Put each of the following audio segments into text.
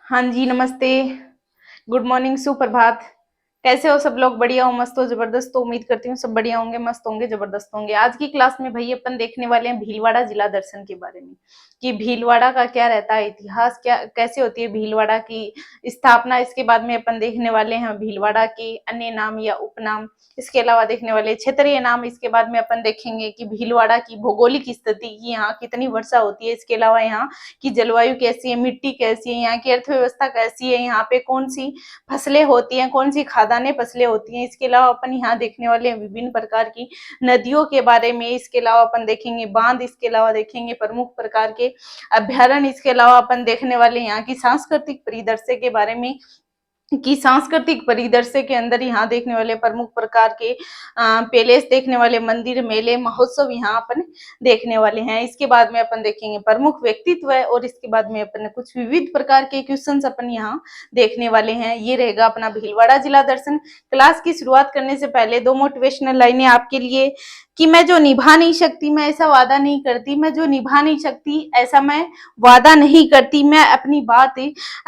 हाँ जी, नमस्ते। Good morning, सुप्रभात। कैसे हो सब लोग? बढ़िया हो, मस्त हो, जबरदस्त हो? उम्मीद करती हूँ सब बढ़िया होंगे, मस्त होंगे, जबरदस्त होंगे। आज की क्लास में भई अपन देखने वाले हैं भीलवाड़ा जिला दर्शन के बारे में, कि भीलवाड़ा का क्या रहता है इतिहास, क्या कैसे होती है भीलवाड़ा की स्थापना। इसके बाद में अपन देखने वाले हैं भीलवाड़ा के अन्य नाम या उपनाम। इसके अलावा देखने वाले क्षेत्रीय नाम। इसके बाद में अपन देखेंगे कि भीलवाड़ा की भौगोलिक स्थिति, की यहाँ कितनी वर्षा होती है। इसके अलावा यहाँ की जलवायु कैसी है, मिट्टी कैसी है, यहाँ की अर्थव्यवस्था कैसी है, यहाँ पे कौन सी फसलें होती हैं, कौन सी खाद्यान्य फसलें होती हैं। इसके अलावा अपन यहाँ देखने वाले हैं विभिन्न प्रकार की नदियों के बारे में। इसके अलावा अपन देखेंगे बांध। इसके अलावा देखेंगे प्रमुख प्रकार के अभ्यारण्य। इसके अलावा अपन देखने वाले यहाँ की सांस्कृतिक परिदृश्य के बारे में, कि सांस्कृतिक परिदृश्य के अंदर यहाँ देखने वाले प्रमुख प्रकार के पैलेस, देखने वाले मंदिर, मेले, महोत्सव यहाँ अपन देखने वाले हैं। इसके बाद में अपन देखेंगे प्रमुख व्यक्तित्व है, और इसके बाद में अपन कुछ विविध प्रकार के क्वेश्चंस अपन यहाँ देखने वाले हैं। ये रहेगा अपना भीलवाड़ा जिला दर्शन। क्लास की शुरुआत करने से पहले दो मोटिवेशनल लाइनें आपके लिए, कि मैं जो निभा नहीं सकती मैं ऐसा वादा नहीं करती, मैं जो निभा नहीं सकती ऐसा मैं वादा नहीं करती, मैं अपनी बात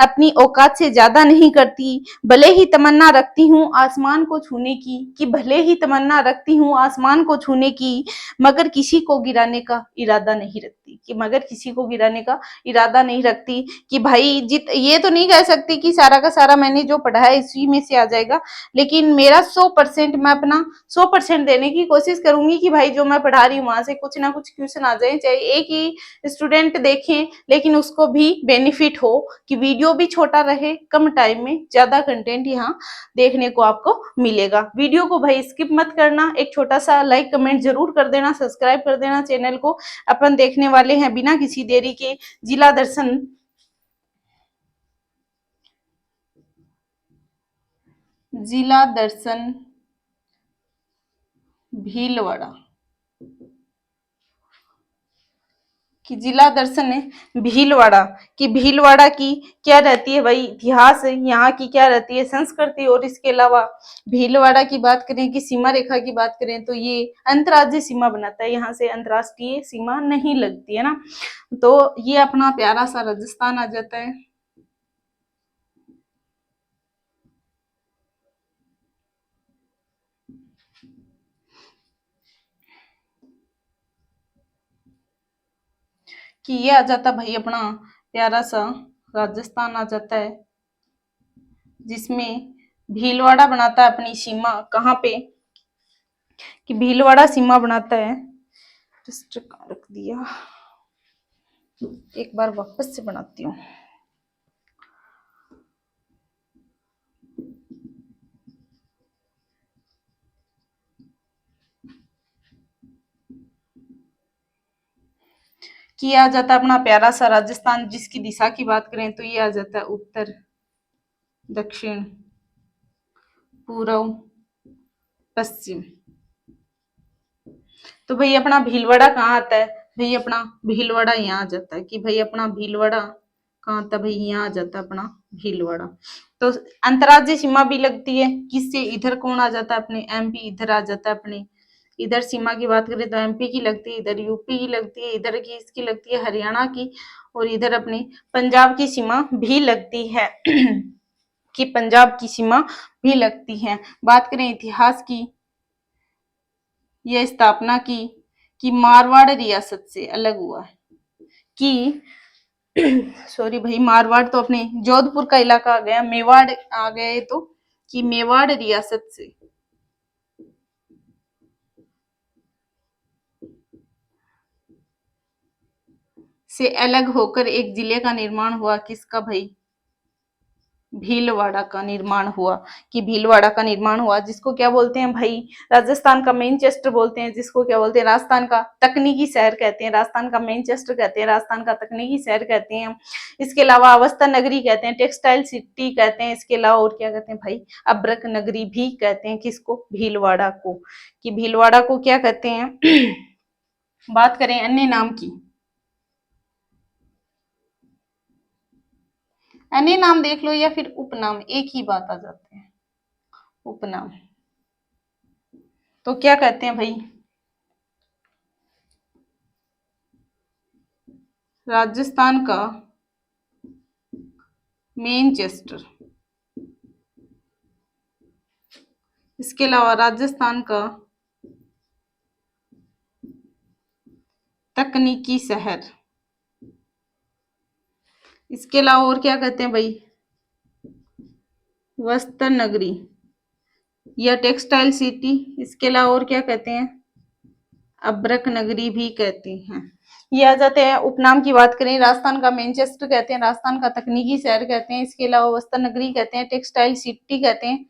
अपनी औकात से ज्यादा नहीं करती, भले ही तमन्ना रखती हूँ आसमान को छूने की, कि भले ही तमन्ना रखती हूँ आसमान को छूने की, मगर किसी को गिराने का इरादा नहीं रखती, कि मगर किसी को गिराने का इरादा नहीं रखती, कि भाई जित ये तो नहीं कह सकती कि सारा का सारा मैंने जो पढ़ा है इसी में से आ जाएगा, लेकिन मेरा 100% मैं अपना 100% देने की कोशिश करूंगी, कि भाई जो मैं पढ़ा रही हूँ वहां से कुछ ना कुछ क्वेश्चन आ जाए, चाहे एक ही स्टूडेंट देखें लेकिन उसको भी बेनिफिट हो, कि वीडियो भी छोटा रहे, कम टाइम में ज्यादा कंटेंट यहाँ देखने को आपको मिलेगा। वीडियो को भाई स्किप मत करना, एक छोटा सा लाइक कमेंट जरूर कर देना, सब्सक्राइब कर देना चैनल को। अपन देखने वाले हैं बिना किसी देरी के जिला दर्शन। जिला दर्शन भीलवाड़ा, कि जिला दर्शन है भीलवाड़ा, कि भीलवाड़ा की क्या रहती है भाई इतिहास है, यहाँ की क्या रहती है संस्कृति। और इसके अलावा भीलवाड़ा की बात करें, कि सीमा रेखा की बात करें, तो ये अंतर्राज्यीय सीमा बनाता है, यहाँ से अंतर्राष्ट्रीय सीमा नहीं लगती है ना। तो ये अपना प्यारा सा राजस्थान आ जाता है। कि ये आ जाता भाई अपना प्यारा सा राजस्थान आ जाता है, जिसमें भीलवाड़ा बनाता है अपनी सीमा कहाँ पे, कि भीलवाड़ा सीमा बनाता है। जस्ट रख दिया, एक बार वापस से बनाती हूँ। कि आ जाता है अपना प्यारा सा राजस्थान, जिसकी दिशा की बात करें तो ये आ जाता है उत्तर, दक्षिण, पूर्व, पश्चिम। तो भाई अपना भीलवाड़ा कहाँ आता है? भाई अपना भीलवाड़ा यहाँ आ जाता है, कि भाई अपना भीलवाड़ा कहाँ आता है? भाई यहाँ आ जाता है अपना भीलवाड़ा। तो अंतर्राज्यीय सीमा भी लगती है, किससे? इधर कौन आ जाता है? अपने एमपी इधर आ जाता है अपने। इधर सीमा की बात करें तो एमपी की लगती है, इधर यूपी की लगती है, इधर की इसकी लगती है हरियाणा की, और इधर अपनी पंजाब की सीमा भी लगती है। कि पंजाब की सीमा भी लगती है। बात करें इतिहास की, यह स्थापना की कि मारवाड़ रियासत से अलग हुआ है, कि सॉरी भाई मारवाड़ तो अपने जोधपुर का इलाका आ गया, मेवाड़ आ गए तो, कि मेवाड़ रियासत से अलग होकर एक जिले का निर्माण हुआ। किसका भाई? भीलवाड़ा का निर्माण हुआ, कि भीलवाड़ा का निर्माण हुआ, जिसको क्या बोलते हैं भाई? राजस्थान का मैनचेस्टर बोलते हैं, जिसको क्या बोलते हैं? राजस्थान का तकनीकी शहर कहते हैं, राजस्थान का मैनचेस्टर कहते हैं, राजस्थान का तकनीकी शहर कहते हैं। इसके अलावा अवस्था नगरी कहते हैं, टेक्सटाइल सिटी कहते हैं। इसके अलावा और क्या कहते हैं भाई? अब्रक नगरी भी कहते हैं। किसको? भीलवाड़ा को, कि भीलवाड़ा को क्या कहते हैं? बात करें अन्य नाम की, अन्य नाम देख लो या फिर उपनाम, एक ही बात आ जाते हैं। उपनाम तो क्या कहते हैं भाई? राजस्थान का मैनचेस्टर। इसके अलावा राजस्थान का तकनीकी शहर। इसके अलावा और क्या कहते हैं भाई, वस्त्र नगरी या टेक्सटाइल सिटी। इसके अलावा और क्या कहते हैं, अब्रक नगरी भी कहते हैं। ये आ जाते हैं। उपनाम की बात करें, राजस्थान का मैनचेस्टर कहते हैं, राजस्थान का तकनीकी शहर कहते हैं, इसके अलावा वस्त्र नगरी कहते हैं, टेक्सटाइल सिटी कहते हैं,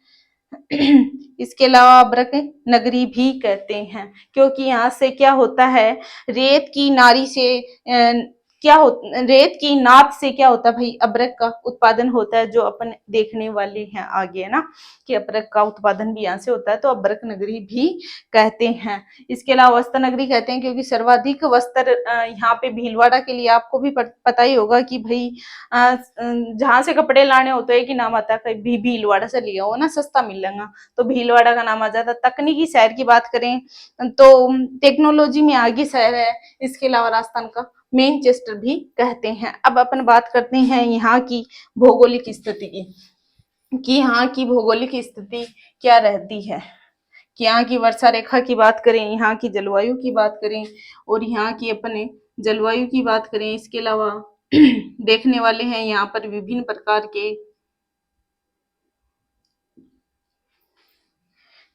इसके अलावा अब्रक नगरी भी कहते हैं। क्योंकि यहाँ से क्या होता है, रेत की नारी से रेत की नाप से क्या होता है भाई, अब्रक का उत्पादन होता है, जो अपन देखने वाले हैं आगे, है ना, कि अब्रक का उत्पादन भी यहाँ से होता है, तो अब्रक नगरी भी कहते हैं। इसके अलावा वस्त्र नगरी कहते हैं क्योंकि सर्वाधिक वस्त्र यहाँ पे भीलवाड़ा के लिए, आपको भी पता ही होगा कि भाई जहां से कपड़े लाने होते हैं कि नाम आता है भी भीलवाड़ा से लिया हो ना, सस्ता मिलेगा, तो भीलवाड़ा का नाम आ जाता है। तकनीकी शहर की बात करें तो टेक्नोलॉजी में आगे शहर है। इसके अलावा राजस्थान का मैनचेस्टर भी कहते हैं। अब अपन बात करते हैं यहाँ की भौगोलिक स्थिति की, कि यहाँ की भौगोलिक स्थिति क्या रहती है, कि यहाँ की वर्षा रेखा की बात करें, यहाँ की जलवायु की बात करें, और यहाँ की अपने जलवायु की बात करें। इसके अलावा देखने वाले हैं यहाँ पर विभिन्न प्रकार के,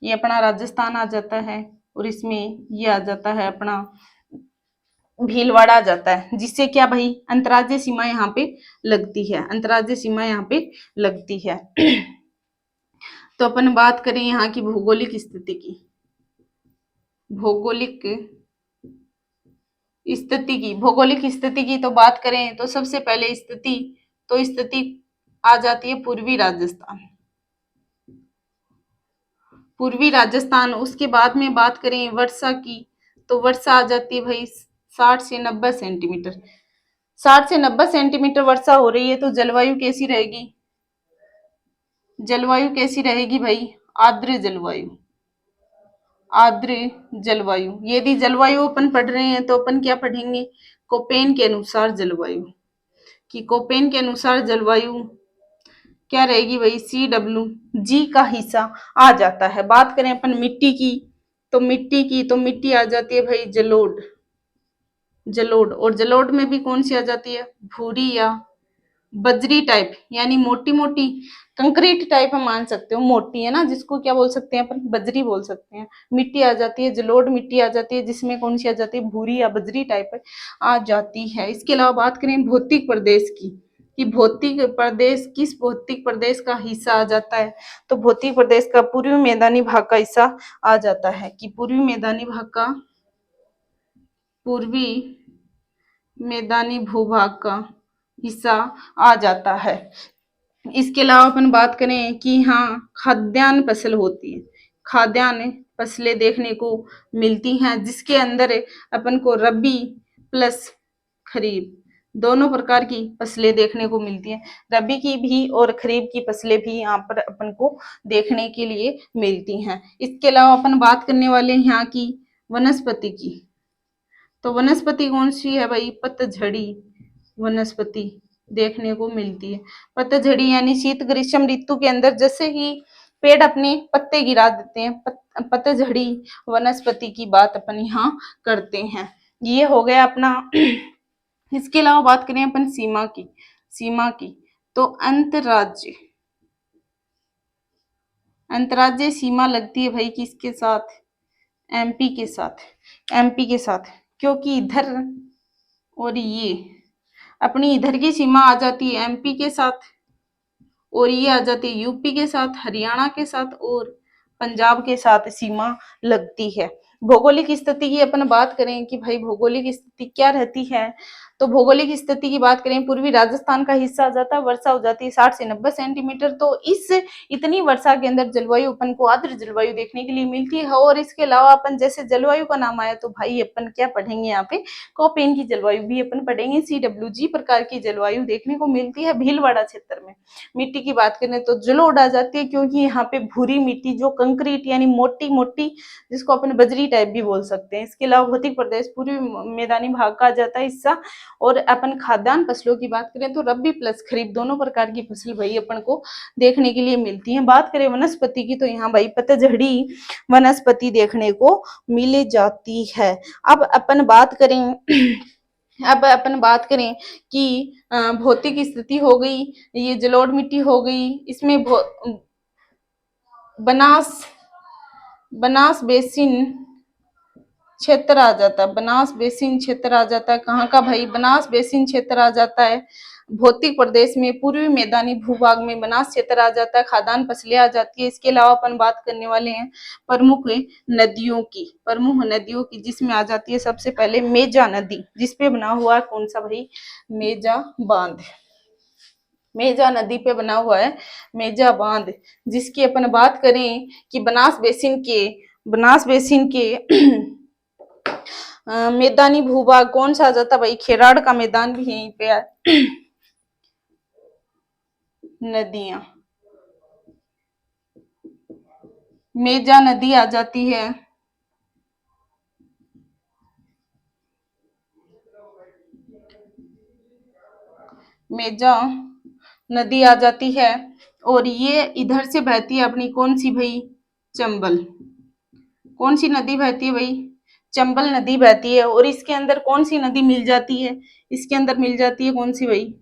ये अपना राजस्थान आ जाता है, और इसमें ये आ जाता है अपना भीलवाड़ा आ जाता है, जिससे क्या भाई अंतर्राज्यीय सीमा यहाँ पे लगती है, अंतर्राज्यीय सीमा यहाँ पे लगती है। तो अपन बात करें यहाँ की भौगोलिक स्थिति की, भौगोलिक स्थिति की तो बात करें तो सबसे पहले स्थिति आ जाती है पूर्वी राजस्थान, पूर्वी राजस्थान। उसके बाद में बात करें वर्षा की, तो वर्षा आ जाती है भाई 60 से 90 सेंटीमीटर, 60 से 90 सेंटीमीटर वर्षा हो रही है। तो जलवायु कैसी रहेगी, जलवायु कैसी रहेगी भाई, आर्द्र जलवायु, आर्द्र जलवायु। यदि जलवायु अपन पढ़ रहे हैं तो अपन क्या पढ़ेंगे, कोपेन के अनुसार जलवायु, कि कोपेन के अनुसार जलवायु क्या रहेगी भाई, CWG का हिस्सा आ जाता है। बात करें अपन मिट्टी की, तो मिट्टी आ जाती है भाई जलोढ़, और जलोढ़ में भी कौन सी आ जाती है, भूरी या बजरी टाइप, यानी मोटी मोटी कंक्रीट टाइप हम मान सकते हो, मोटी है ना, जिसको क्या बोल सकते हैं अपन, बजरी बोल सकते हैं। मिट्टी आ जाती है जलोढ़, मिट्टी आ जाती है जिसमें कौन सी आ जाती है, भूरी या बजरी टाइप आ जाती है। इसके अलावा बात करें भौतिक प्रदेश की, कि भौतिक प्रदेश किस भौतिक प्रदेश का हिस्सा आ जाता है, तो भौतिक प्रदेश का पूर्वी मैदानी भाग का हिस्सा आ जाता है, कि पूर्वी मैदानी भाग का, पूर्वी मैदानी भूभाग का हिस्सा आ जाता है। इसके अलावा अपन बात करें कि हाँ खाद्यान्न फसल होती है, खाद्यान्न फसलें देखने को मिलती हैं, जिसके अंदर अपन को रबी प्लस खरीफ दोनों प्रकार की फसलें देखने को मिलती हैं। रबी की भी और खरीफ की फसलें भी यहाँ पर अपन को देखने के लिए मिलती हैं। इसके अलावा अपन बात करने वाले हैं यहाँ की वनस्पति की, तो वनस्पति कौन सी है भाई, पतझड़ी वनस्पति देखने को मिलती है। पतझड़ी यानी शीत ग्रीष्म ऋतु के अंदर जैसे ही पेड़ अपने पत्ते गिरा देते हैं, पतझड़ी वनस्पति की बात अपन यहाँ करते हैं। ये हो गया अपना। इसके अलावा बात करें अपन सीमा की, तो अंतर्राज्यीय सीमा लगती है भाई किसके साथ, एमपी के साथ, क्योंकि इधर और ये अपनी इधर की सीमा आ जाती है एमपी के साथ, और ये आ जाती है यूपी के साथ, हरियाणा के साथ और पंजाब के साथ सीमा लगती है। भौगोलिक स्थिति की अपन बात करें कि भाई भौगोलिक स्थिति क्या रहती है, तो भौगोलिक स्थिति की बात करें, पूर्वी राजस्थान का हिस्सा आ जाता है, वर्षा हो जाती है 60 से 90 सेंटीमीटर। तो इस इतनी वर्षा के अंदर जलवायु अपन को आर्द्र जलवायु देखने के लिए मिलती है। और इसके अलावा अपन जैसे जलवायु का नाम आया तो भाई अपन क्या पढ़ेंगे यहाँ पे, कोपेन की जलवायु भी अपन पढ़ेंगे। CWG प्रकार की जलवायु देखने को मिलती है भीलवाड़ा क्षेत्र में। मिट्टी की बात करें तो जलोढ़ आ जाती है, क्योंकि यहाँ पे भूरी मिट्टी जो कंक्रीट यानी मोटी मोटी, जिसको अपन बजरी टाइप भी बोल सकते हैं। इसके अलावा भौतिक प्रदेश पूर्वी मैदानी भाग का आ जाता है हिस्सा, और अपन खाद्यान्न फसलों की बात करें तो रबी प्लस खरीफ दोनों प्रकार की फसल भाई अपन को देखने के लिए मिलती है। बात करें वनस्पति की तो यहाँ भाई पतझड़ी वनस्पति देखने को मिल जाती है। अब अपन बात करें अब अपन बात करें कि भौतिक स्थिति हो गई, ये जलोढ़ मिट्टी हो गई, इसमें बनास बनास बेसिन क्षेत्र आ जाता है। बनास बेसिन क्षेत्र आ जाता है। कहाँ का भाई? बनास बेसिन क्षेत्र आ जाता है। भौतिक प्रदेश में पूर्वी मैदानी भूभाग में बनास क्षेत्र आ जाता है। खाद्यान्न फसलें आ जाती है। इसके अलावा अपन बात करने वाले हैं प्रमुख नदियों की जिसमें आ जाती है सबसे पहले मेजा नदी, जिसपे बना हुआ है कौन सा भाई? मेजा बांध। मेजा नदी पे बना हुआ है मेजा बांध, जिसकी अपन बात करें कि बनास बेसिन के मैदानी भूभाग कौन सा आ जाता भाई? खेराड़ का मैदान भी यहीं पे है। नदियां, मेजा नदी आ जाती है। मेजा नदी आ जाती है और ये इधर से बहती है अपनी कौन सी भाई? चंबल। कौन सी नदी बहती है भाई? चंबल नदी बहती है। और इसके अंदर कौन सी नदी मिल जाती है? इसके अंदर मिल जाती है कौन सी भाई?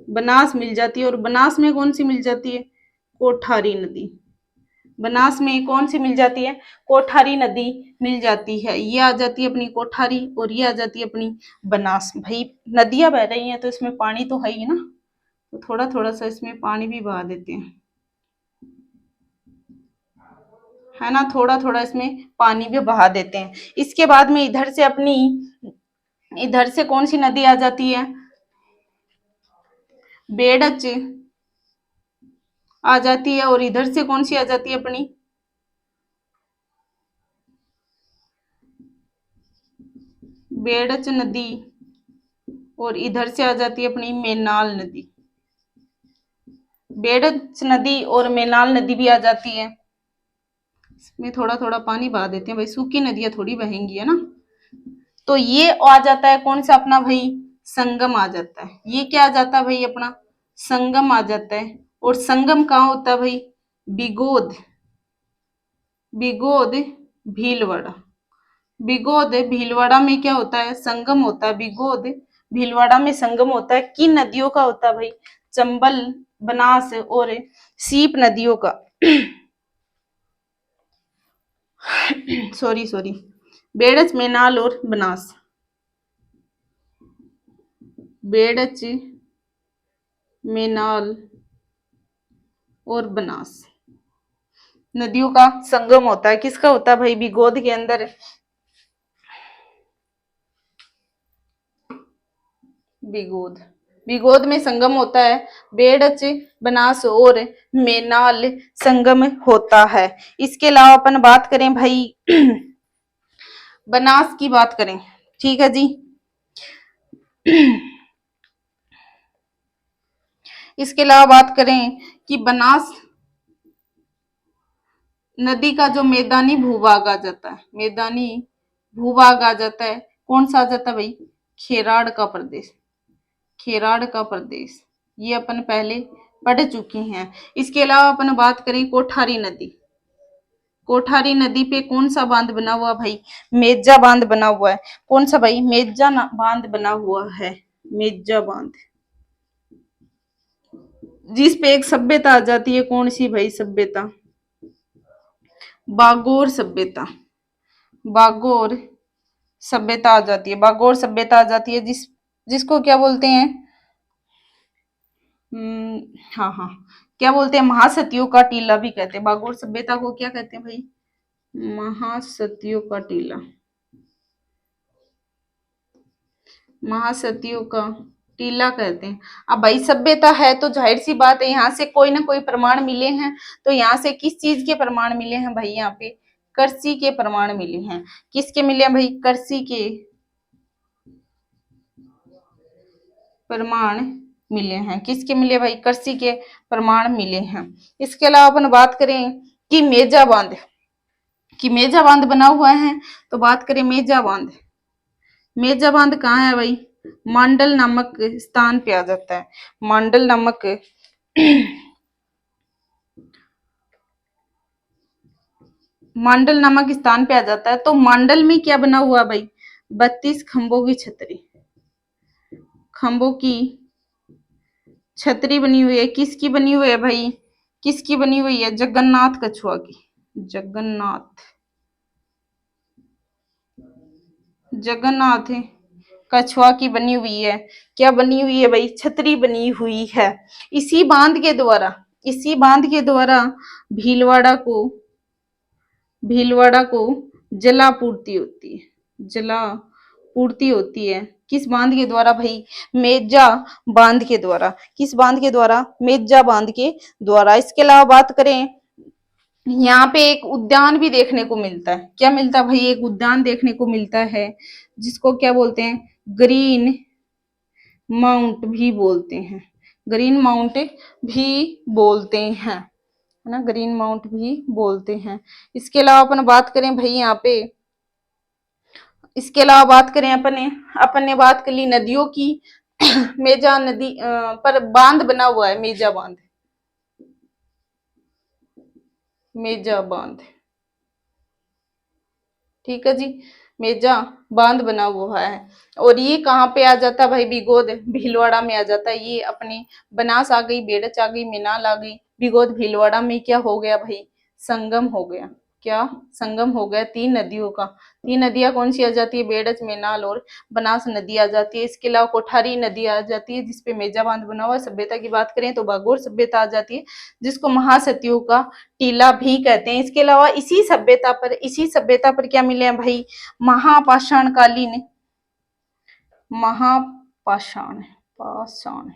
बनास मिल जाती है। और बनास में कौन सी मिल जाती है? कोठारी नदी। बनास में कौन सी मिल जाती है? कोठारी नदी मिल जाती है। ये आ जाती है अपनी कोठारी और ये आ जाती है अपनी बनास। भाई नदियां बह रही हैं तो इसमें पानी तो है ही ना, तो थोड़ा थोड़ा सा इसमें पानी भी बहा देते हैं, है ना, थोड़ा थोड़ा इसमें पानी भी बहा देते हैं। इसके बाद में इधर से कौन सी नदी आ जाती है? बेड़च आ जाती है। और इधर से कौन सी आ जाती है अपनी? बेड़च नदी। और इधर से आ जाती है अपनी मेनाल नदी। बेड़च नदी और मेनाल नदी भी आ जाती है। इसमें थोड़ा थोड़ा पानी बहा देते हैं भाई, सूखी नदियां थोड़ी बहेंगी, है ना। तो ये आ जाता है कौन सा अपना भाई? संगम आ जाता है। ये क्या आ जाता है भाई? अपना संगम आ जाता है। और संगम कहाँ होता है भाई? बिगोद बिगोद भीलवाड़ा। बिगोद भीलवाड़ा में क्या होता है? संगम होता है। बिगोद भीलवाड़ा में संगम होता है। किन नदियों का होता है भाई? चंबल, बनास और सीप नदियों का। सॉरी, बेड़च, मेनाल और बनास। बेड़च, मेनाल और बनास नदियों का संगम होता है। किसका होता है भाई? बिगोद के अंदर। बिगोद में संगम होता है। बेड़च, बनास और मेनाल संगम होता है। इसके अलावा अपन बात करें भाई बनास की बात करें, ठीक है जी। इसके अलावा बात करें कि बनास नदी का जो मैदानी भूभाग आ जाता है, मैदानी भूभाग आ जाता है, कौन सा आ जाता है भाई? खेराड़ का प्रदेश। खेराड़ का प्रदेश, ये अपन पहले पढ़ चुके हैं। इसके अलावा अपन बात करें कोठारी नदी। कोठारी नदी पे कौन सा बांध बना हुआ भाई? मेजा बांध बना हुआ है। कौन सा भाई? मेजा बांध बना हुआ है। मेजा बांध, जिस पे एक सभ्यता आ जाती है। कौन सी भाई सभ्यता? बागोर सभ्यता। बागोर सभ्यता आ जाती है। बागोर सभ्यता आ जाती है, जिसको क्या बोलते हैं? हाँ हाँ, क्या बोलते हैं? महासतियों का टीला भी कहते हैं। बागोर सभ्यता को क्या कहते हैं भाई? महासतियों का टीला। महासतियों का टीला कहते हैं। अब भाई सभ्यता है तो जाहिर सी बात है यहाँ से कोई ना कोई प्रमाण मिले हैं। तो यहाँ से किस चीज के प्रमाण मिले हैं भाई? यहाँ पे कृषि के प्रमाण मिले हैं। किसके मिले हैं भाई? कृषि के प्रमाण मिले हैं। किसके मिले भाई? कृषि के प्रमाण मिले हैं। इसके अलावा अपन बात करें कि मेजा बांध बना हुआ है, तो बात करें मेजा बांध। मेजा बांध कहाँ है भाई? मांडल नामक स्थान पे आ जाता है। मांडल नामक मांडल नामक स्थान पे आ जाता है। तो मांडल में क्या बना हुआ भाई? 32 खंभों की छतरी, खंभों की छतरी बनी हुई है। किसकी बनी हुई है भाई? किसकी बनी हुई है? जगन्नाथ कछुआ की। जगन्नाथ, जगन्नाथ कछुआ की बनी हुई है। क्या बनी हुई है भाई? छतरी बनी हुई है। इसी बांध के द्वारा, इसी बांध के द्वारा भीलवाड़ा को, भीलवाड़ा को जलापूर्ति होती है। जलापूर्ति होती है किस बांध के द्वारा भाई? मेजा बांध के द्वारा। किस बांध के द्वारा? मेजा बांध के द्वारा। इसके अलावा बात करें, यहाँ पे एक उद्यान भी देखने को मिलता है। क्या मिलता है भाई? एक उद्यान देखने को मिलता है जिसको क्या बोलते हैं? ग्रीन माउंट भी बोलते हैं। ग्रीन माउंट भी बोलते हैं, है ना, ग्रीन माउंट भी बोलते हैं। इसके अलावा अपन बात करें भाई यहाँ पे, इसके अलावा बात करें अपन ने बात कर ली नदियों की। मेजा नदी पर बांध बना हुआ है, मेजा बांध, मेजा बांध, ठीक है जी। मेजा बांध बना हुआ है। और ये कहाँ पे आ जाता है भाई? बिगोद भीलवाड़ा में आ जाता है। ये अपने बनास आ गई, बेड़च आ गई, मिनाल आ गई, बिगोद भीलवाड़ा में क्या हो गया भाई? संगम हो गया। क्या? संगम हो गया तीन नदियों का। तीन नदियां कौन सी आ जाती है? बेड़च, मेनाल और बनास नदी आ जाती है। इसके अलावा कोठारी नदी आ जाती है जिसपे मेजा बांध बना हुआ है। सभ्यता की बात करें तो बागोर सभ्यता आ जाती है जिसको महासतियों का टीला भी कहते हैं। इसके अलावा इसी सभ्यता पर क्या मिले हैं भाई? महापाषाण कालीन, महापाषाण, पाषाण,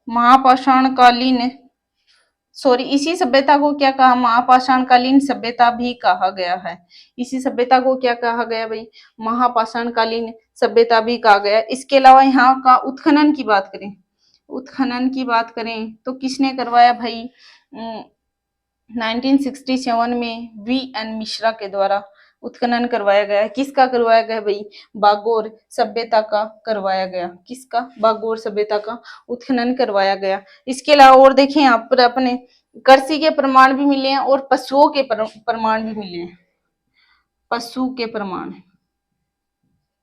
महापाषाण कालीन, सॉरी, इसी सभ्यता को क्या कहा? महापाषाण कालीन सभ्यता भी कहा गया है। इसी सभ्यता को क्या कहा गया भाई? महापाषाण कालीन सभ्यता भी कहा गया। इसके अलावा यहाँ का उत्खनन की बात करें, उत्खनन की बात करें तो किसने करवाया भाई? 1967 में वी.एन. मिश्रा के द्वारा उत्खनन करवाया गया है। किसका करवाया गया भाई? बागोर सभ्यता का करवाया गया। किसका? बागोर सभ्यता का उत्खनन करवाया गया। इसके अलावा और देखें यहाँ पर अपने कृषि के प्रमाण भी मिले हैं और पशुओं के प्रमाण भी मिले हैं। पशु के प्रमाण,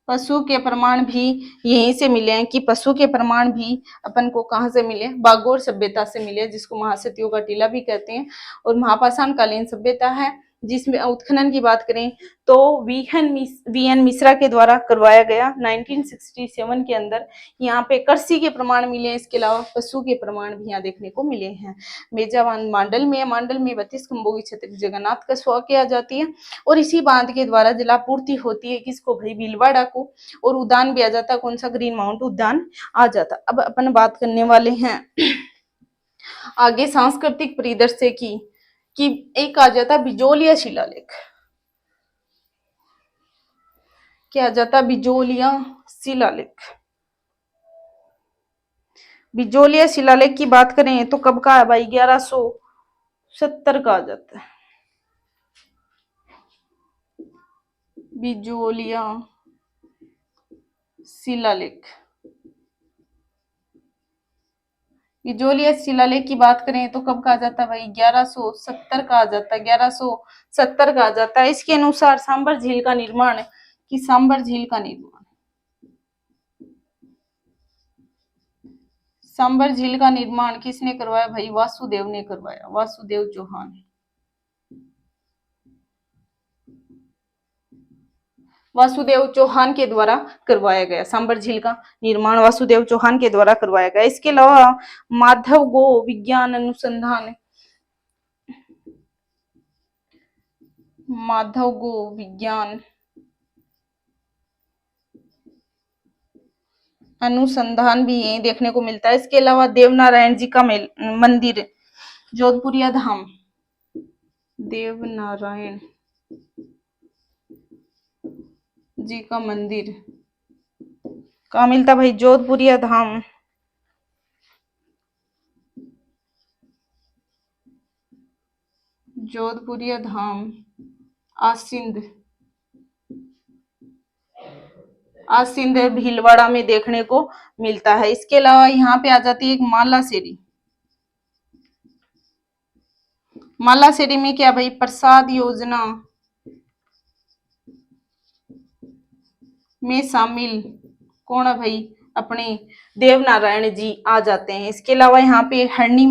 पशु के प्रमाण भी यहीं से मिले हैं। कि पशु के प्रमाण भी अपन को कहाँ से मिले? बागोर सभ्यता से मिले, जिसको महासतियों का टीला भी कहते हैं। और महापाषाण कालीन सभ्यता है जिसमें उत्खनन की बात करें तो वी.एन. मिश्रा के द्वारा करवाया गया 1967 के अंदर। यहाँ पे कृषि के प्रमाण मिले हैं। इसके अलावा पशु के प्रमाण भी यहाँ देखने को मिले हैं। मेजाबान मांडल में, मांडल में 32 खंभों की छतरी जगन्नाथ का स्वा किया जाती है। और इसी बांध के द्वारा जलापूर्ति होती है किसको भाई? भीलवाड़ा को। और उद्यान भी आ जाता है, कौन सा? ग्रीन माउंट उद्यान आ जाता। अब अपन बात करने वाले हैं आगे सांस्कृतिक परिदृश्य की, कि एक आ जाता बिजोलिया शिलालेख। क्या आ जाता? बिजोलिया शिलालेख। बिजोलिया शिलालेख की बात करें तो कब का है भाई? 1170 का आ जाता है। बिजोलिया शिलालेख, बिजोलिया शिलालेख की बात करें तो कब का आ जाता है भाई? 1170 का आ जाता है। 1170 का आ जाता है। इसके अनुसार सांबर झील का निर्माण, कि सांबर झील का निर्माण, सांबर झील का निर्माण किसने करवाया भाई? वासुदेव ने करवाया, वासुदेव चौहान। वासुदेव चौहान के द्वारा करवाया गया। सांबर झील का निर्माण वासुदेव चौहान के द्वारा करवाया गया। इसके अलावा माधव गो विज्ञान अनुसंधान, माधव गो विज्ञान अनुसंधान भी यही देखने को मिलता है। इसके अलावा देवनारायण जी का मंदिर, जोधपुरिया धाम, देवनारायण जी का मंदिर कहाँ मिलता भाई? जोधपुरिया धाम, जोधपुरिया धाम आसिंद, आसिंद भीलवाड़ा में देखने को मिलता है। इसके अलावा यहाँ पे आ जाती है एक मालासेरी। मालासेरी में क्या भाई, प्रसाद योजना में शामिल कौन है भाई, अपने देव नारायण जी आ जाते हैं। इसके अलावा यहाँ पे हरणी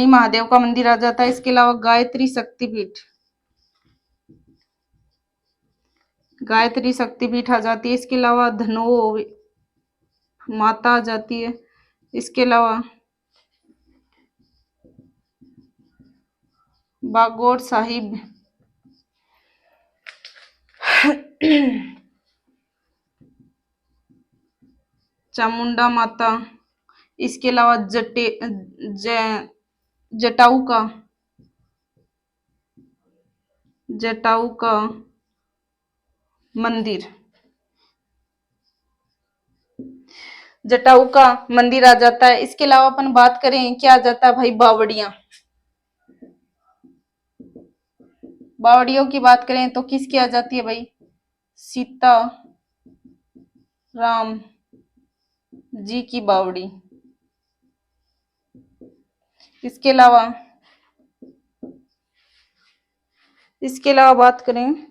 महादेव का मंदिर आ जाता है। इसके अलावा गायत्री शक्तिपीठ आ जाती है। इसके अलावा धनो माता आ जाती है। इसके अलावा बागोर साहिब चामुंडा माता। इसके अलावा जटाऊ का मंदिर, जटाऊ का मंदिर आ जाता है। इसके अलावा अपन बात करें क्या आ जाता है भाई, बावड़ियां। बावड़ियों की बात करें तो किसकी आ जाती है भाई, सीता राम जी की बावड़ी। इसके अलावा बात करें,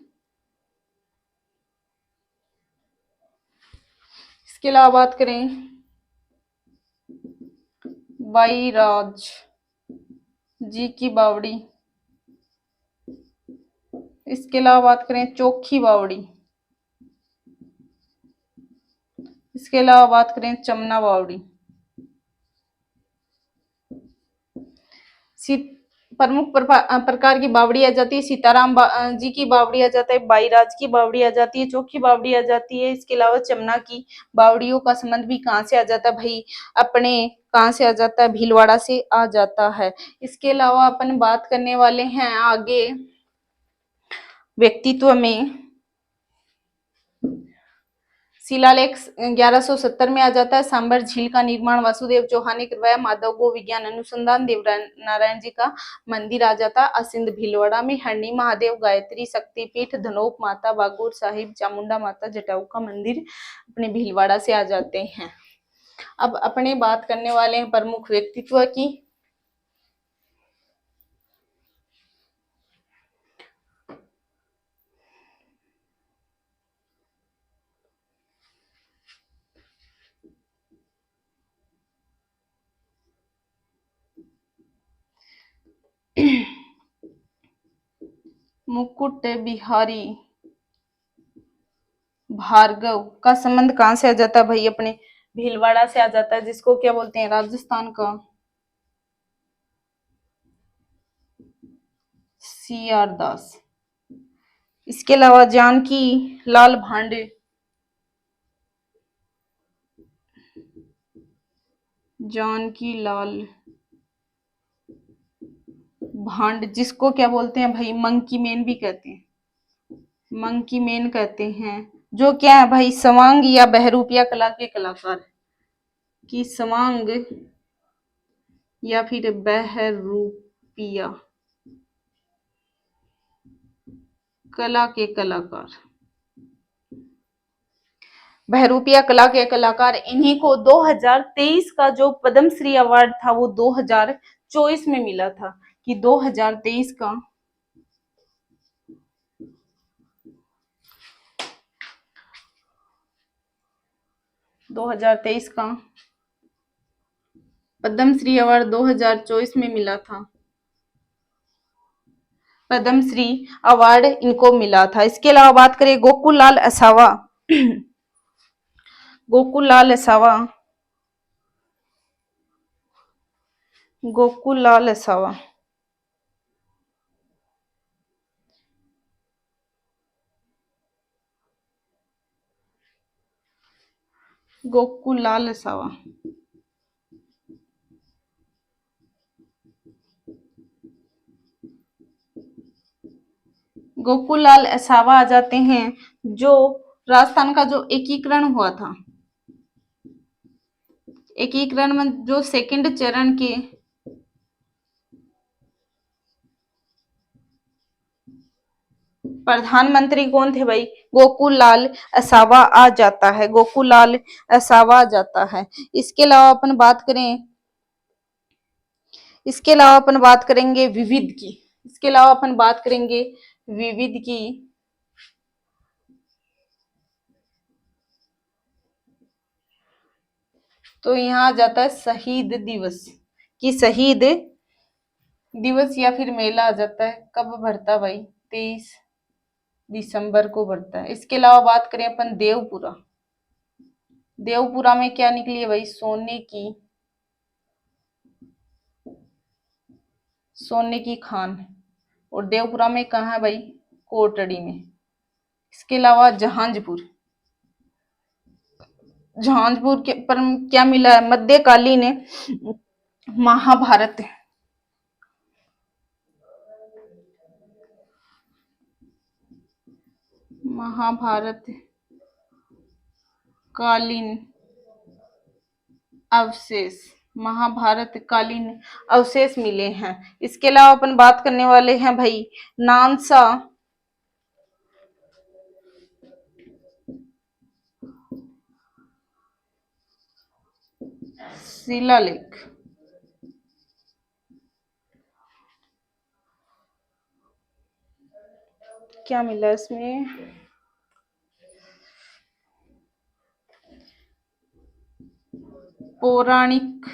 इसके अलावा बात करें बाईराज जी की बावड़ी। इसके अलावा बात करें चोखी बावड़ी। इसके अलावा बात करें चमना बावड़ी। प्रमुख प्रकार की बावड़ी आ जाती है। सीताराम जी की बावड़ी आ जाता है, बाईराज की बावड़ी आ जाती है, चोखी बावड़ी आ जाती है। इसके अलावा चमना की बावड़ियों का संबंध भी कहाँ से आ जाता है भाई, अपने कहाँ से आ जाता है, भीलवाड़ा से आ जाता है। इसके अलावा अपन बात करने वाले हैं आगे व्यक्तित्व में। शिलालेख 1170 में आ जाता है। सांबर झील का निर्माण वासुदेव चौहान ने करवाया। माधव गो विज्ञान अनुसंधान देव नारायण जी का मंदिर आ जाता है असिंध भीलवाड़ा में। हरणी महादेव, गायत्री शक्तिपीठ, धनोप माता, बागोर साहिब, चामुंडा माता, जटाऊ का मंदिर अपने भीलवाड़ा से आ जाते हैं। अब अपने बात करने वाले हैं प्रमुख व्यक्तित्व की। मुकुट बिहारी भार्गव का संबंध कहां से आ जाता है भाई, अपने भीलवाड़ा से आ जाता है, जिसको क्या बोलते हैं, राजस्थान का सीआर दास। इसके अलावा जानकी लाल भांडे, जानकी लाल भांड, जिसको क्या बोलते हैं भाई, मंकी मैन भी कहते हैं, मंकी मैन कहते हैं, जो क्या है भाई, सवांग या बहरूपिया कला के कलाकार की सवांग या फिर बहरूपिया कला के कलाकार, बहरूपिया कला के कलाकार। इन्हीं को 2023 का जो पद्मश्री अवार्ड था वो 2024 में मिला था, कि 2023 का पद्मश्री अवार्ड 2024 में मिला था, पद्मश्री अवार्ड इनको मिला था। इसके अलावा बात करें गोकुल लाल असावा, गोकुल लाल असावा, गोकुल लाल असावा, गोकुल लाल असावा, गोकुल लाल असावा आ जाते हैं, जो राजस्थान का जो एकीकरण हुआ था, एकीकरण में जो सेकंड चरण के प्रधानमंत्री कौन थे भाई? गोकुललाल असावा आ जाता है, गोकुललाल असावा आ जाता है। इसके अलावा अपन बात करें, इसके अलावा अपन बात करेंगे विविध की। इसके अलावा अपन बात करेंगे विविध की। तो यहाँ आ जाता है शहीद दिवस, कि शहीद दिवस या फिर मेला आ जाता है। कब भरता है भाई? 23 दिसंबर को भरता है। इसके अलावा बात करें अपन देवपुरा। देवपुरा में क्या निकली है भाई? सोने की खान। और देवपुरा में कहाँ है भाई? कोटड़ी में। इसके अलावा जहांजपुर, जहांजपुर के पर क्या मिला है? मध्यकालीन महाभारत, महाभारत कालीन अवशेष, महाभारत कालीन अवशेष मिले हैं। इसके अलावा अपन बात करने वाले हैं भाई नानसा शिलालेख। क्या मिला इसमें? पौराणिक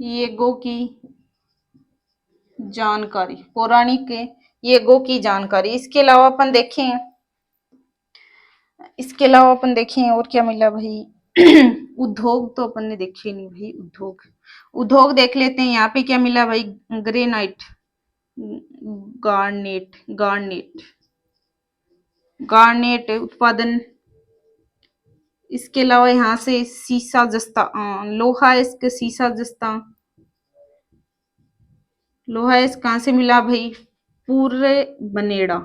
येगों की जानकारी, पौराणिक येगों की जानकारी। इसके अलावा अपन देखें, इसके अलावा अपन देखें और क्या मिला भाई? उद्योग तो अपन ने देखे नहीं भाई। उद्योग, उद्योग देख लेते हैं। यहाँ पे क्या मिला भाई? ग्रेनाइट, गार्नेट, गार्नेट, गार्नेट उत्पादन। इसके अलावा यहाँ से सीसा जस्ता, लोहा, इसके सीसा जस्ता, लोहा इस कहाँ से मिला भाई? पूर्व बनेड़ा,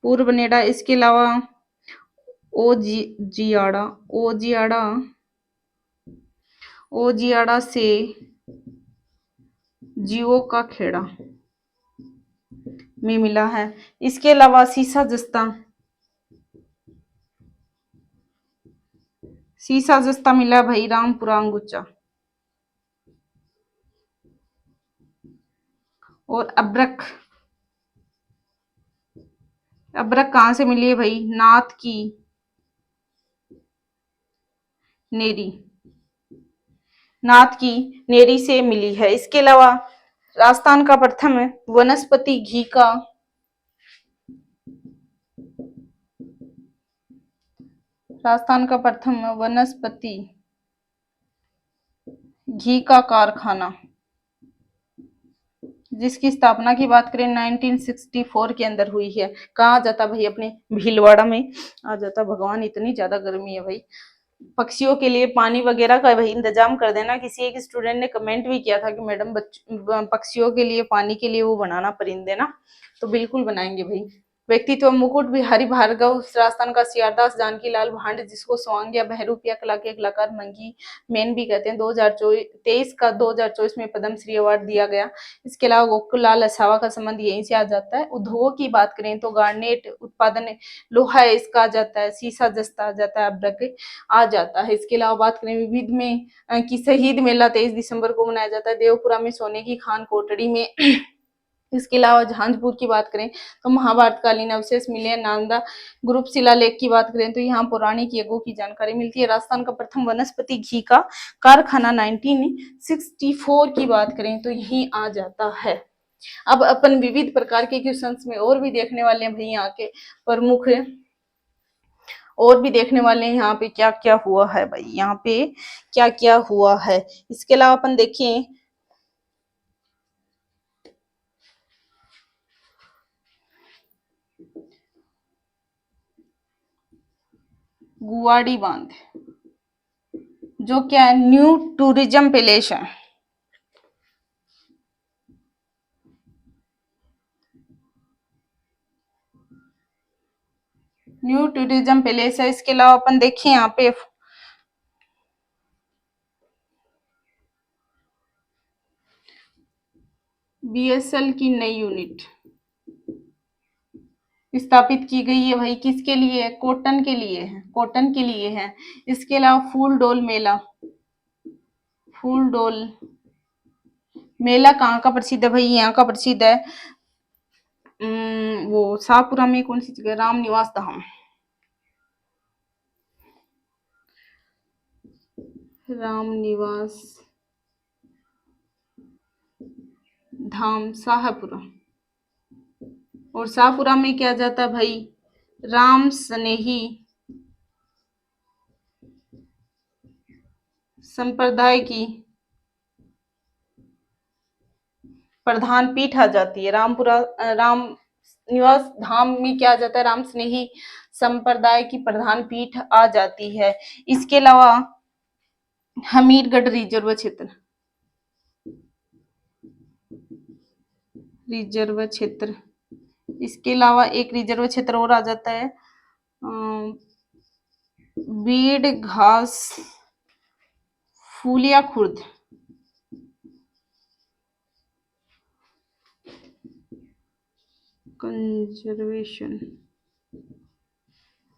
पूर्व बनेड़ा। इसके अलावा ओ जी जियाड़ा, ओ जियाड़ा, ओ जियाड़ा से जीवो का खेड़ा में मिला है। इसके अलावा सीसा जस्ता, सीसा जस्ता मिला भाई रामपुरा अंगुचा। और अब्रक, अब्रक कहाँ से मिली है भाई? नाथ की नेरी, नाथ की नेरी से मिली है। इसके अलावा राजस्थान का प्रथम वनस्पति घी का, राजस्थान का प्रथम वनस्पति घी का कारखाना, जिसकी स्थापना की बात करें 1964 के अंदर हुई है। कहाँ जाता भाई? अपने भीलवाड़ा में आ जाता। भगवान इतनी ज्यादा गर्मी है भाई, पक्षियों के लिए पानी वगैरह का भाई इंतजाम कर देना। किसी एक स्टूडेंट ने कमेंट भी किया था कि मैडम पक्षियों के लिए पानी के लिए वो बनाना परिंदे ना, तो बिल्कुल बनाएंगे भाई। व्यक्तित्व मुकुट बिहारी भार्गव, राजस्थान का सियारदास जानकी लाल भांड, जिसको स्वांग या बहरूपिया कला के कलाकार मंगी मेन भी कहते हैं, 2023 का 2024 में पद्मश्री अवार्ड दिया गया। इसके अलावा गोकुललाल असावा का संबंध यहीं से आ जाता है। उद्योगों की बात करें तो गार्नेट उत्पादन, लोहा इसका आ जाता है, सीसा जस्ता आ जाता है, अब्रक आ जाता है। इसके अलावा बात करें विविध में कि शहीद मेला 23 दिसंबर को मनाया जाता है। देवपुरा में सोने की खान, कोटड़ी में। इसके अलावा जहांजपुर की बात करें तो महाभारत कालीन अवशेष मिले हैं। नालंदा ग्रुप शिलालेख की बात करें तो यहाँ पौराणिक यज्ञों की जानकारी मिलती है। राजस्थान का प्रथम वनस्पति घी का कारखाना 1964 की बात करें तो यही आ जाता है। अब अपन विविध प्रकार के क्वेश्चंस में और भी देखने वाले हैं भाई, यहाँ के प्रमुख और भी देखने वाले हैं यहाँ पे क्या क्या हुआ है भाई, यहाँ पे क्या क्या हुआ है। इसके अलावा अपन देखें, गुवाड़ी बांध, जो क्या है? न्यू टूरिज्म पैलेस है। न्यू टूरिज्म पैलेस है। इसके अलावा अपन देखें यहाँ पे बीएसएल की नई यूनिट, स्थापित की गई है भाई, किसके लिए है? कॉटन के लिए है, कॉटन के लिए है। इसके अलावा फूल डोल मेला, फूल डोल मेला कहाँ का प्रसिद्ध है भाई? यहाँ का प्रसिद्ध है वो शाहपुरा में कौन सी जगह, रामनिवास धाम, रामनिवास धाम शाहपुरा। और शाहपुरा में क्या जाता है भाई? राम स्नेही संप्रदाय की प्रधान पीठ आ जाती है। राम निवास धाम में क्या आ जाता है? राम स्नेही संप्रदाय की प्रधान पीठ आ जाती है। इसके अलावा हमीरगढ़ रिजर्व क्षेत्र, रिजर्व क्षेत्र, इसके अलावा एक रिजर्व क्षेत्र और आ जाता है बीड़ घास फूलिया खुर्द, कंजर्वेशन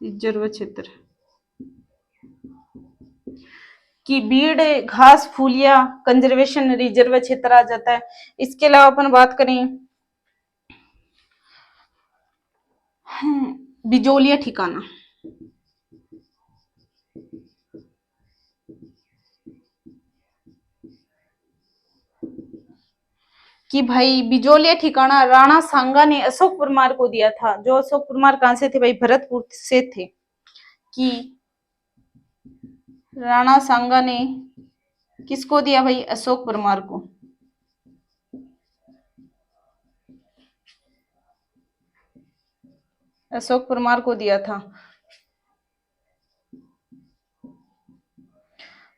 रिजर्व क्षेत्र की बीड़ घास फूलिया कंजर्वेशन रिजर्व क्षेत्र आ जाता है। इसके अलावा अपन बात करें बिजोलिया ठिकाना, कि भाई बिजोलिया ठिकाना राणा सांगा ने अशोक परमार को दिया था। जो अशोक परमार कहां से थे भाई? भरतपुर से थे। कि राणा सांगा ने किसको दिया भाई? अशोक परमार को। अशोक परमार को दिया था,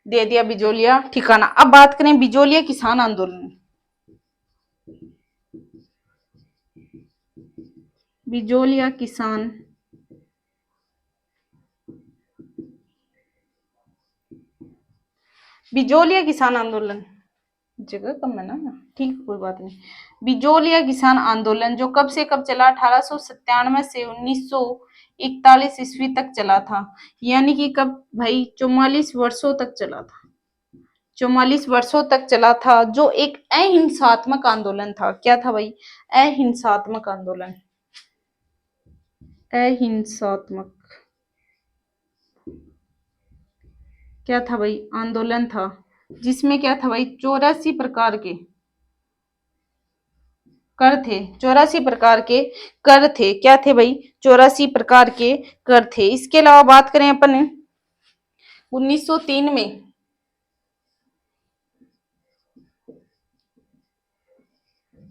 दे दिया बिजोलिया ठिकाना। अब बात करें बिजोलिया किसान आंदोलन, बिजोलिया किसान बिजोलिया किसान आंदोलन, जगह कम है ना, ठीक, कोई बात नहीं। बिजोलिया किसान आंदोलन जो कब से कब चला? 1897 से 1941 ईस्वी तक चला था। यानी कि कब भाई? 44 वर्षों तक चला था, 44 वर्षों तक चला था। जो एक अहिंसात्मक आंदोलन था। क्या था भाई? अहिंसात्मक आंदोलन, अहिंसात्मक क्या था भाई? आंदोलन था, जिसमें क्या था भाई? 84 प्रकार के कर थे, 84 प्रकार के कर थे। क्या थे भाई? 84 प्रकार के कर थे। इसके अलावा बात करें अपन 1903 में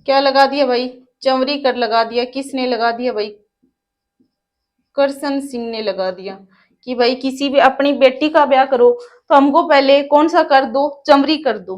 क्या लगा दिया भाई? चंवरी कर लगा दिया। किसने लगा दिया भाई? करसन सिंह ने लगा दिया। कि भाई किसी भी अपनी बेटी का ब्याह करो तो हमको पहले कौन सा कर दो? चंवरी कर दो।